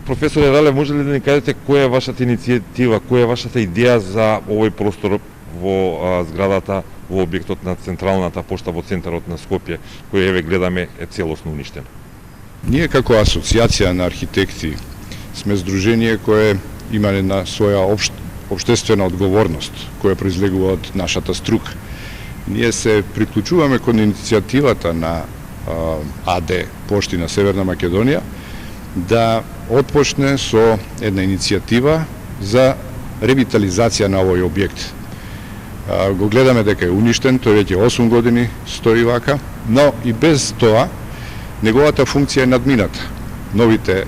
Професоре Ралев, може ли да ни кажете која е вашата иницијатива, која е вашата идеја за овој простор во зградата, во објектот на Централната пошта во центарот на Скопје, кој еве гледаме е целосно уништен? Ние како асоцијација на архитекти сме здружение кое има една своја општествена одговорност која произлегува од нашата струка. Ние се приклучуваме кон иницијативата на АД Пошти на Северна Македонија да отпочне со една иницијатива за ревитализација на овој објект. Го гледаме дека е уништен, тој веќе 8 години стои вака, но и без тоа неговата функција е надмината. Новите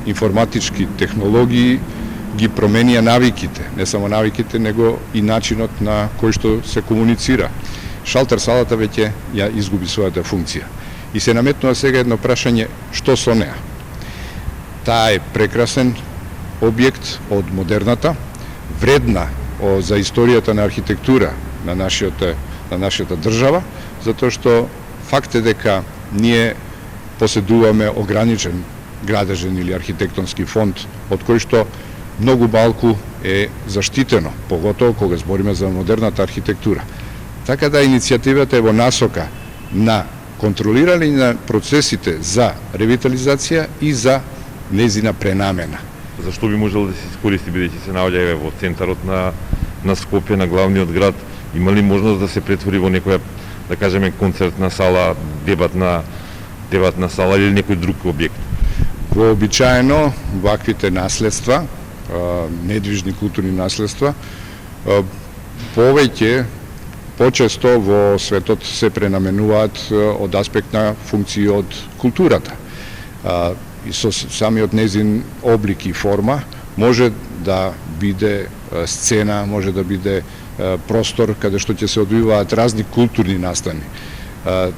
информатички технологии ги променија навиките, не само навиките, него и начинот на кој што се комуницира. Шалтер салата веќе ја изгуби својата функција. И се наметнува сега едно прашање што со неа. Таа е прекрасен објект од модерната, вредна за историјата на архитектура на нашата држава, затоа што факт е дека ние поседуваме ограничен градежен или архитектонски фонд, од кој што многу малку е заштитено, поготово кога збориме за модерната архитектура. Така да иницијативата е во насока на контролирање на процесите за ревитализација и за незина пренамена. Зашто би можело да се искористи, бидејќи се наоѓа еве во центарот на Скопје, на главниот град, има ли можност да се претвори во некоја, да кажеме, концертна сала, дебатна сала или некој друг објект? Вообичаено ваквите наследства, недвижни културни наследства, повеќе, почесто во светот се пренаменуваат од аспект на функции од културата. И со самиот незин облик и форма може да биде сцена, може да биде простор каде што ќе се одвиваат разни културни настани.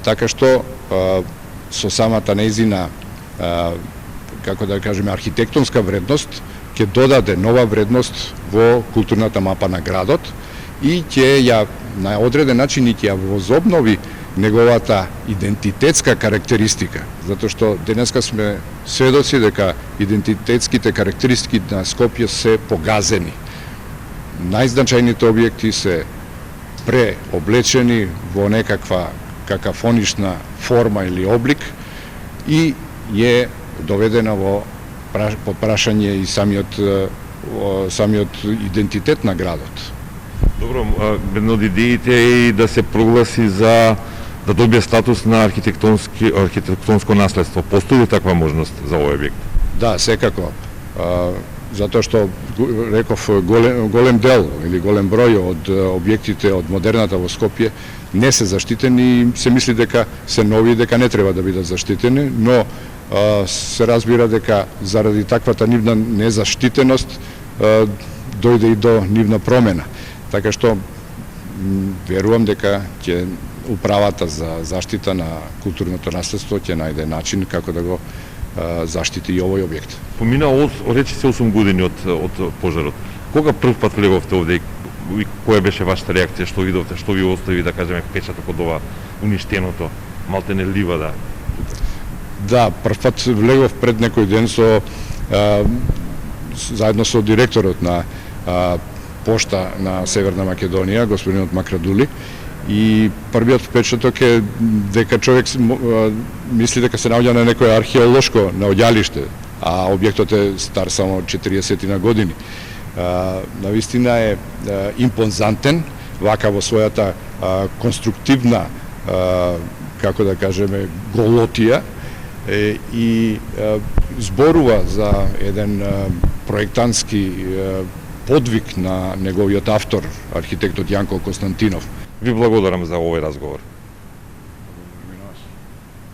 Така што со самата незина, како да кажеме, архитектонска вредност ќе додаде нова вредност во културната мапа на градот и ќе ја на одреден начин и ќе ја возобнови неговата идентитетска карактеристика, затоа што денеска сме сведоци дека идентитетските карактеристики на Скопје се погазени. Најзначајните објекти се преоблечени во некаква какафонична форма или облик и е доведена под прашање и самиот идентитет на градот. Добро, една од идеите е и да се прогласи за да добие статус на архитектонско наследство. Постои ли таква можност за овој објект? Да, секако. Затоа што реков голем дел или голем број од објектите од модерната во Скопје не се заштитени и се мисли дека се нови, дека не треба да бидат заштитени, но се разбира дека заради таквата нивна незаштитеност дојде и до нивна промена. Така што верувам дека ќе управата за заштита на културното наследство ќе најде начин како да го заштити и овој објект. Помина речи се 8 години од пожарот. Кога прв пат влеговте овде и која беше вашата реакција, што видовте, што ви остави, да кажеме, печаток од ова уништеното, малтене ливада? Да, прв пат влегов пред некој ден заедно со директорот на Пошта на Северна Македонија, господинот Макрадули, и првиот впечаток е дека човек мисли дека се наоѓа на некое археолошко наоѓалиште, а објектот е стар само 40 на години. Навистина е импозантен, вака во својата конструктивна, како да кажеме, голотија, и зборува за еден проектантски подвиг на неговиот автор, архитектот Јанко Константинов. Ви благодарам за овој разговор.